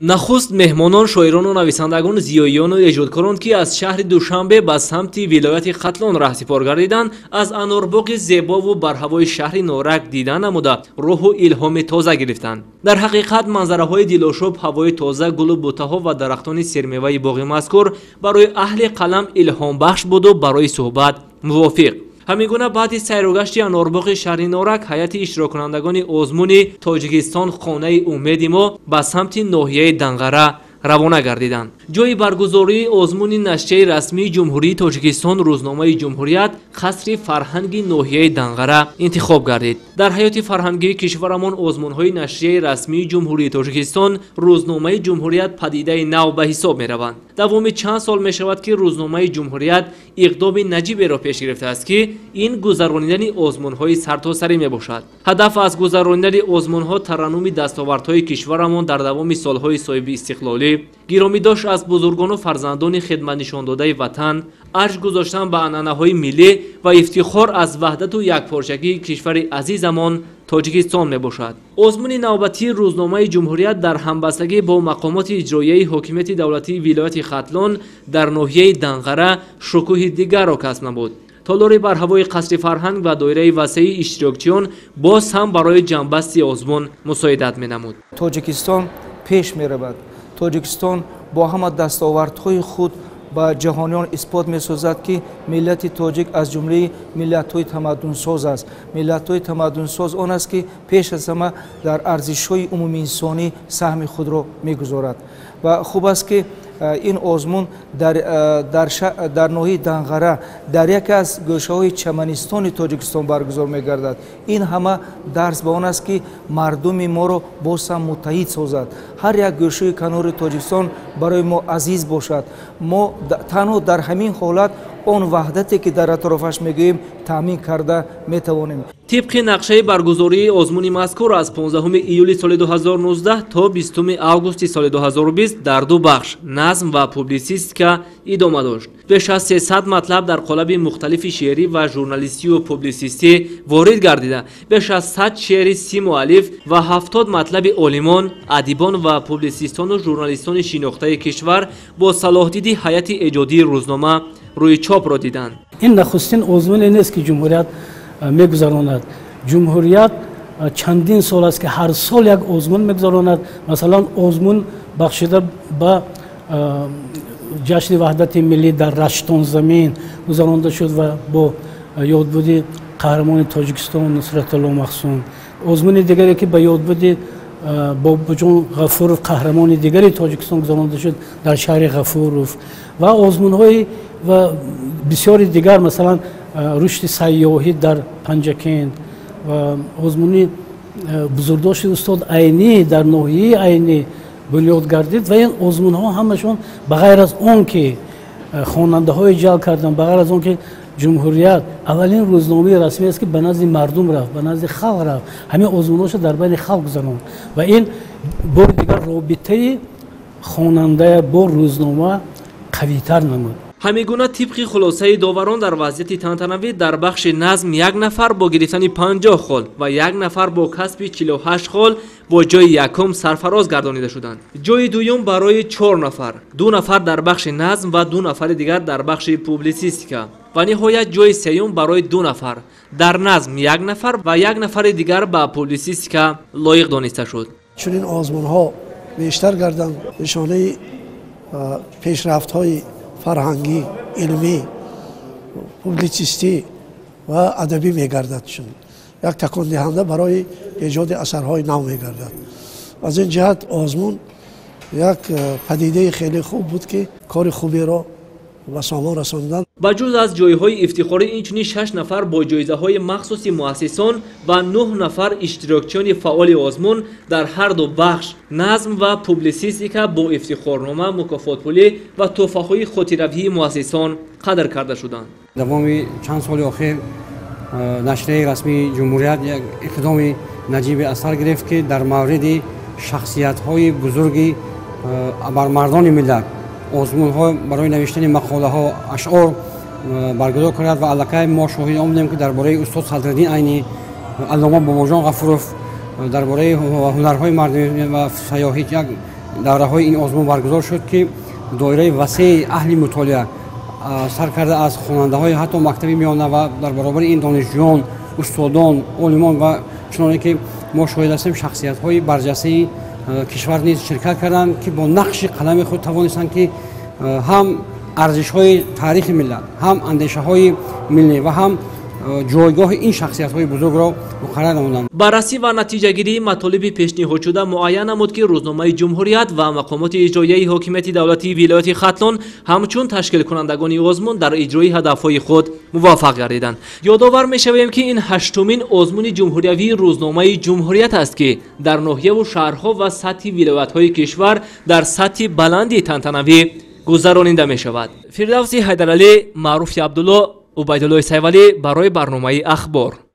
нахуст меҳмонон шоирону нависандагон зиёиёну эҷодкорон ки аз шаҳри душанбе ба самти вилояти хатлон раҳсипор гардиданд аз анорбоғи зебову барҳавои шаҳри норак дида намуда рӯҳу илҳоми тоза гирифтанд. дар ҳақиқат манзараҳои дилошӯб, ҳавои тоза, гулу бутаҳо ва дарахтони сермеваи боғи мазкур барои аҳли қалам илҳомбахш буду барои суҳбат мувофиқ. ҳамин гуна баъди сайругашти анорбоғи шаҳри норак ҳайати иштироккунандагони озмуни тоҷикистон хонаи умеди мо ба самти ноҳияи Данғара равона гардиданд. ҷои баргузории озмуни нашрияи расмии ҷумҳурии Тоҷикистон рӯзномаи ҷумҳурият қасри фарҳанги ноҳияи Данғара интихоб гардид. дар ҳаёти фарҳангии кишварамон озмунҳои нашрияи расмии ҷумҳурии Тоҷикистон рӯзномаи ҷумҳурият падидаи нав ба ҳисоб мераванд. давоми чанд сол мешавад ки рӯзномаи ҷумҳурият иқдоми наҷиберо пеш гирифтааст ки ин гузаронидани озмунҳои сартосарӣ мебошад. ҳадаф аз гузаронидани озмунҳо тараннуми дастовардҳои кишварамон дар давоми солҳои соҳиби истиқлолӣ, гиромидошт аз бузургону фарзандони хидматнишонdoдаи ватан, арҷ гузоштан ба анъанаҳои миллӣ ва ифтихор аз ваҳдату якпорчагии кишвари азизамон Тоҷикистон мебошад. озмуни навбатии рӯзномаи ҷумҳурият дар ҳамбастагӣ бо мақомоти иҷроияи ҳокимияти давлатии вилояти Хатлон дар ноҳияи Данғара шукӯҳи дигарро касб намуд. толори бар ҳавои қасри фарҳанг ва доираи васеи иштирокчиён боз ҳам барои ҷамъбасти озмун мусоидат менамуд. Тоҷикистон пеш меравад. Тоҷикистон бо ҳама дастовардҳои худ ба ҷаҳониён исбот месозад ки миллати тоҷик аз ҷумлаи миллатҳои тамаддунсоз аст. миллатҳои тамаддунсоз он аст ки пеш аз ҳама дар арзишҳои умумии инсонӣ саҳми худро мегузорад. ва хуб аст ки ин озмун дар ноҳияи Данғара дар яке аз гӯшаҳои чаманистони Тоҷикистон баргузор мегардад. ин ҳама дарс ба он аст ки мардуми моро боз ҳам муттаҳид созад. ҳар як гӯшаи канори Тоҷикистон барои мо азиз бошад. мо танҳо дар ҳамин ҳолат он ваҳдате ки дар атрофаш мегӯем таъмин карда метавонем. тибқи нақшаи баргузории озмуни мазкур аз 15 июли соли 2019 то 20 августи соли 2020 дар ду бахш назм ва публисистика идома дошт. беш аз 300 матлаб дар қолаби мухталифи шеърӣ ва журналистию публисистӣ ворид гардида, беш аз 100 шеъри си муаллиф ва 70 матлаби олимон, адибон ва публисистону журналистони шинохтаи кишвар бо салоҳдиди ҳайати эҷодии рӯзнома рӯи чопро диданд. ин нахустин озмуне нест ки ҷумҳурият мегузаронад. ҷумҳурият чандин сол аст ки ҳар сол як озмун мегузаронад. масалан озмун бахшида ба ҷашни ваҳдати миллӣ дар раштон замин гузаронда шуд ва бо ёдбуди қаҳрамони Тоҷикистон Нусратулло Махсун. озмуни дигаре ки ба ёдбуди бобуҷон Ғафуров қаҳрамони дигари Тоҷикистон гузаронда шуд дар шаҳри Ғафуров ва озмунҳои ва бисёри дигар, масалан рушди сайёҳӣ дар Панҷакент ва озмуни бузургдошти устод Айнӣ дар ноҳияи Айнӣ бунёд гардид ва ин озмунҳо ҳамашон ба ғайр аз он ки хонандаҳое ҷалб карданд, ба ғайр аз он ки ҷумҳурият аввалин рӯзномаи расмӣ аст ки ба назди мардум рафт, ба назди халқ рафт, ҳамин озмунҳоша дар байни халқ гузаронд ва ин бори дигар робитаи хонандая бо рӯзнома қавитар намуд. ҳамин гуна тибқи хулосаи доварон дар вазъияти тантанавӣ дар бахши назм як нафар бо гирифтани 50 хол ва як нафар бо касби 48 хол бо ҷои якум сарфароз гардонида шуданд. ҷои дуюм барои 4 нафар, 2 нафар дар бахши назм ва 2 нафари дигар дар бахши публисистика ва ниҳоят ҷои сеюм барои 2 нафар, дар назм 1 нафар ва 1 нафари дигар ба публисистика лоиқ дониста шуд. чунин озмунҳо бештар гарданд нишонаи пешрафтҳои фарҳангӣ, илмӣ, публицистӣ ва адабӣ мегардад. як такондиҳанда барои эҷоди асарҳои нав мегардад. аз ин ҷиҳат озмун як падидаи хеле хуб буд ки кори хуберо ба сомон расонданд. ба ҷуз аз ҷойҳои ифтихорӣ инчунин 6 нафар бо ҷоизаҳои махсуси муассисон ва 9 нафар иштирокчиёни фаъоли озмун дар ҳар ду бахш назм ва публисистика бо ифтихорнома, мукофотпулӣ ва тӯҳфаҳои хотиравии муассисон қадр карда шуданд. давоми чанд соли охир нашрияи расмии ҷумҳурият як иқдоми наҷибе аз сар гирифт ки дар мавриди шахсиятҳои бузурги бармардони миллат озмунҳо барои навиштани мақолаҳо, ашъор баргузор кунад ва аллакай мо шоҳид он будем ки дар бораи устод Садриддин Айнӣ, аллома Бобоҷон Ғафуров дар бораи ҳунарҳои мардумӣ ва сайёҳӣ як давраҳои ин озмун баргузор шуд ки доираи васеи аҳли мутолиа сар карда аз хонандаҳои ҳатто мактаби миёна ва дар баробари ин донишҷӯён устодон олимон ва чуноне ки мо шоҳид ҳастем шахсиятҳои барҷастаи кишвар низ ширкат карданд ки бо нақши қалами худ тавонистанд ки ҳам арзишҳои таърихи миллат ҳам андешаҳои миллӣ ва ҳам ҷойгоҳи ин шахсиятҳои бузургро муқаррар намуданд. баррасӣ ва натиҷагирии матолиби пешниҳодшуда муайян намуд ки рӯзномаи ҷумҳурият ва мақомоти иҷроияи ҳокимияти давлати вилояти хатлон ҳамчун ташкилкунандагони озмун дар иҷрои ҳадафҳои худ муваффақ гардиданд. ёдовар мешавем ки ин ҳаштумин озмуни ҷумҳуриявии рӯзномаи ҷумҳурият аст ки дар ноҳияву шаҳрҳо ва сатҳи вилоятҳои кишвар дар сатҳи баланди тантанавӣ гузаронида мешавад. фирдавси ҳайдаралӣ, маъруфи абдулло, убайдуллои сайвалӣ барои барномаи ахбор.